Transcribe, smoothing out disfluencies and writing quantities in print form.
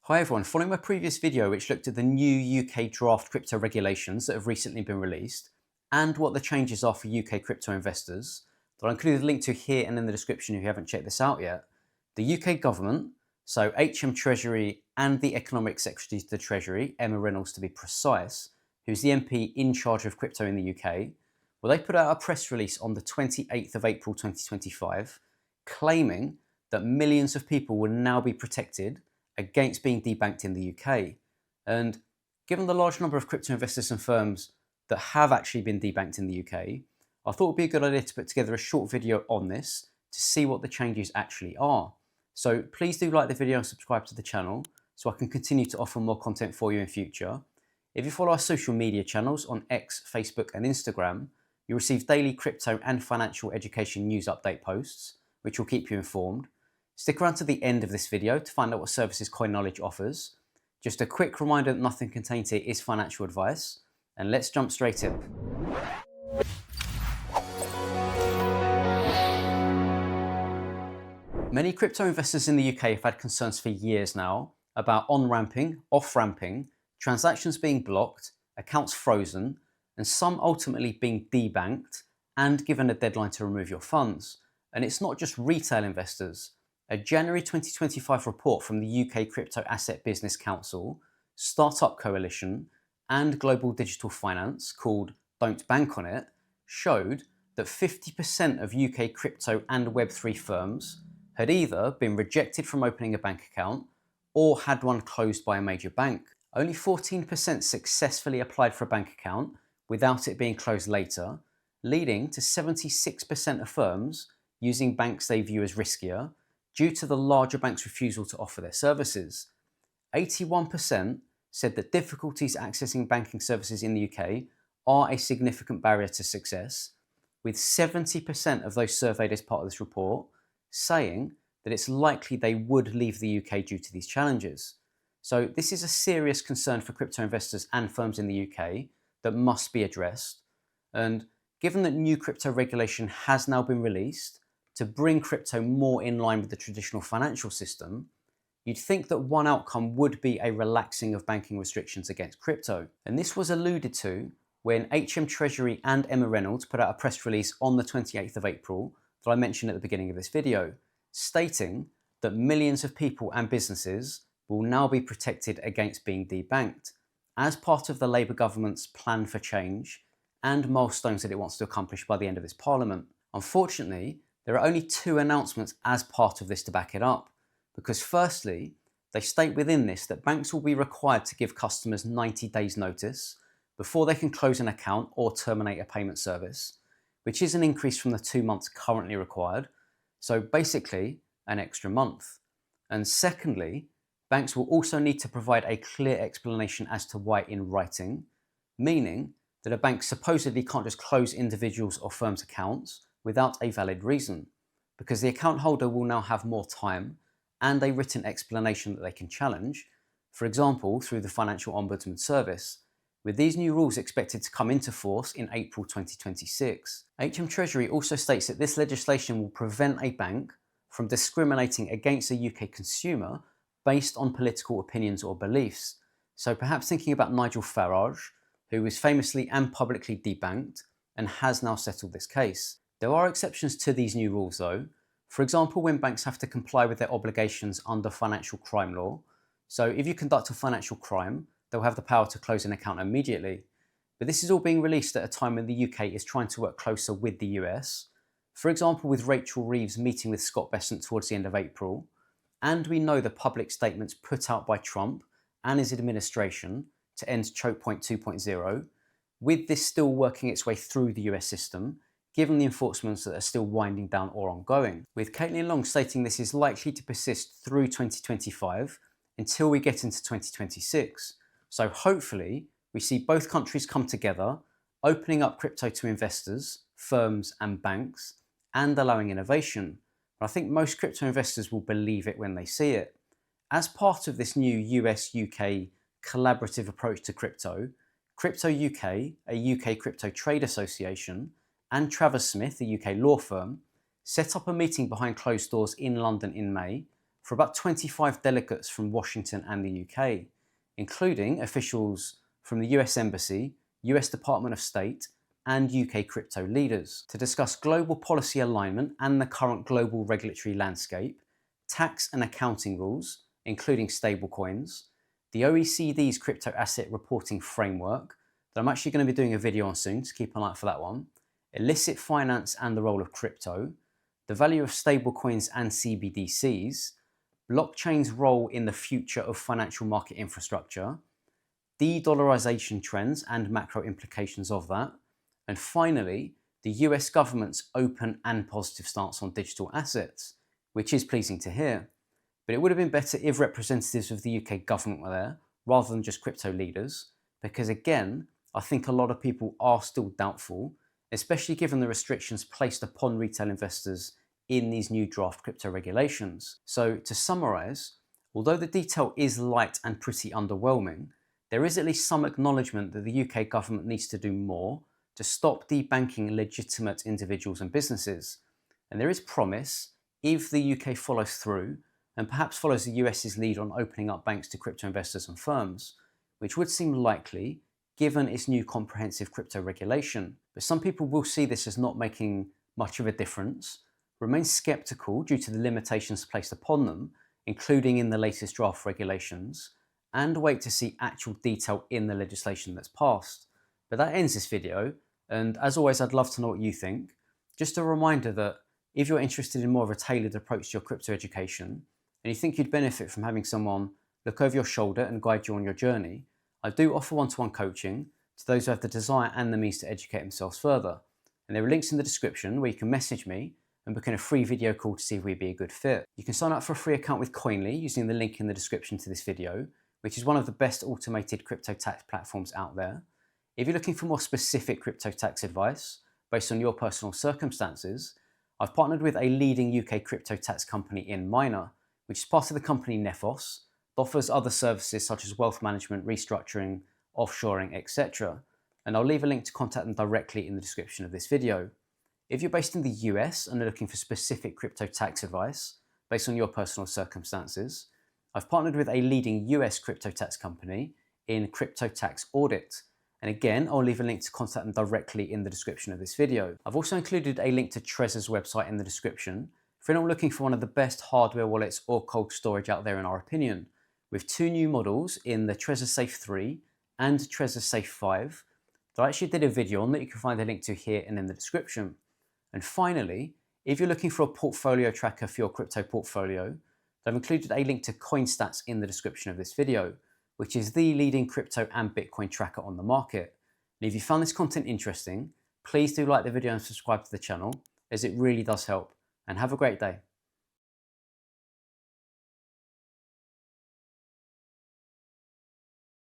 Hi everyone, following my previous video which looked at the new UK draft crypto regulations that have recently been released and what the changes are for UK crypto investors, that I'll include a link to here and in the description if you haven't checked this out yet. The UK government, so Treasury and the Economic Secretary to the Treasury, Emma Reynolds to be precise, who's the MP in charge of crypto in the UK, well, they put out a press release on the 28th of April 2025 claiming that millions of people will now be protected against being debanked in the UK. And given the large number of crypto investors and firms that have actually been debanked in the UK, I thought it would be a good idea to put together a short video on this to see what the changes actually are. So please do like the video and subscribe to the channel so I can continue to offer more content for you in future. If you follow our social media channels on X, Facebook and Instagram, you'll receive daily crypto and financial education news update posts, which will keep you informed. Stick around to the end of this video to find out what services Coin Knowledge offers. Just a quick reminder that nothing contained here is financial advice, and let's jump straight in. Many crypto investors in the UK have had concerns for years now about on-ramping, off-ramping, transactions being blocked, accounts frozen, and some ultimately being debanked and given a deadline to remove your funds. And it's not just retail investors. A January 2025 report from the UK Crypto Asset Business Council, Startup Coalition, and Global Digital Finance, called Don't Bank on It, showed that 50% of UK crypto and Web3 firms had either been rejected from opening a bank account or had one closed by a major bank. Only 14% successfully applied for a bank account without it being closed later, leading to 76% of firms using banks they view as riskier due to the larger banks' refusal to offer their services. 81% said that difficulties accessing banking services in the UK are a significant barrier to success, with 70% of those surveyed as part of this report saying that it's likely they would leave the UK due to these challenges. So this is a serious concern for crypto investors and firms in the UK that must be addressed. And given that new crypto regulation has now been released, to bring crypto more in line with the traditional financial system, you'd think that one outcome would be a relaxing of banking restrictions against crypto. And this was alluded to when Treasury and Emma Reynolds put out a press release on the 28th of April that I mentioned at the beginning of this video, stating that millions of people and businesses will now be protected against being debanked as part of the Labour government's plan for change and milestones that it wants to accomplish by the end of this parliament. Unfortunately, there are only two announcements as part of this to back it up, because firstly, they state within this that banks will be required to give customers 90 days notice before they can close an account or terminate a payment service, which is an increase from the 2 months currently required, so basically an extra month. And secondly, banks will also need to provide a clear explanation as to why in writing, meaning that a bank supposedly can't just close individuals or firms' accounts without a valid reason, because the account holder will now have more time and a written explanation that they can challenge, for example through the Financial Ombudsman Service, with these new rules expected to come into force in April 2026. Treasury also states that this legislation will prevent a bank from discriminating against a UK consumer based on political opinions or beliefs. So perhaps thinking about Nigel Farage, who was famously and publicly debanked and has now settled this case. There are exceptions to these new rules though. For example, when banks have to comply with their obligations under financial crime law. So if you conduct a financial crime, they'll have the power to close an account immediately. But this is all being released at a time when the UK is trying to work closer with the US. For example, with Rachel Reeves meeting with Scott Bessent towards the end of April. And we know the public statements put out by Trump and his administration to end Choke Point 2.0, with this still working its way through the US system, given the enforcements that are still winding down or ongoing, with Caitlin Long stating this is likely to persist through 2025 until we get into 2026. So hopefully we see both countries come together, opening up crypto to investors, firms and banks, and allowing innovation. But I think most crypto investors will believe it when they see it. As part of this new US-UK collaborative approach to crypto, Crypto UK, a UK crypto trade association, and Travers Smith, a UK law firm, set up a meeting behind closed doors in London in May for about 25 delegates from Washington and the UK, including officials from the US Embassy, US Department of State, and UK crypto leaders, to discuss global policy alignment and the current global regulatory landscape, tax and accounting rules, including stablecoins, the OECD's crypto asset reporting framework, that I'm actually going to be doing a video on soon, so keep an eye out for that one, illicit finance and the role of crypto, the value of stablecoins and CBDCs, blockchain's role in the future of financial market infrastructure, de-dollarization trends and macro implications of that, and finally, the US government's open and positive stance on digital assets, which is pleasing to hear. But it would have been better if representatives of the UK government were there, rather than just crypto leaders, because again, I think a lot of people are still doubtful, especially given the restrictions placed upon retail investors in these new draft crypto regulations. So to summarize, although the detail is light and pretty underwhelming, there is at least some acknowledgement that the UK government needs to do more to stop debanking legitimate individuals and businesses. And there is promise if the UK follows through and perhaps follows the US's lead on opening up banks to crypto investors and firms, which would seem likely given its new comprehensive crypto regulation. But some people will see this as not making much of a difference, remain skeptical due to the limitations placed upon them, including in the latest draft regulations, and wait to see actual detail in the legislation that's passed. But that ends this video, and as always, I'd love to know what you think. Just a reminder that if you're interested in more of a tailored approach to your crypto education, and you think you'd benefit from having someone look over your shoulder and guide you on your journey, I do offer one-to-one coaching to those who have the desire and the means to educate themselves further. And there are links in the description where you can message me and book in a free video call to see if we'd be a good fit. You can sign up for a free account with Coinly using the link in the description to this video, which is one of the best automated crypto tax platforms out there. If you're looking for more specific crypto tax advice based on your personal circumstances, I've partnered with a leading UK crypto tax company in Myna, which is part of the company Nephos, that offers other services such as wealth management, restructuring, offshoring, etc. And I'll leave a link to contact them directly in the description of this video. If you're based in the US and are looking for specific crypto tax advice based on your personal circumstances, I've partnered with a leading US crypto tax company in crypto tax audit. And again, I'll leave a link to contact them directly in the description of this video. I've also included a link to Treasury's website in the description for anyone looking for one of the best hardware wallets or cold storage out there in our opinion, with two new models in the Trezor Safe 3 and Trezor Safe 5 that I actually did a video on that you can find a link to here and in the description. And finally, if you're looking for a portfolio tracker for your crypto portfolio, I've included a link to CoinStats in the description of this video, which is the leading crypto and Bitcoin tracker on the market. And if you found this content interesting, please do like the video and subscribe to the channel, as it really does help. And have a great day.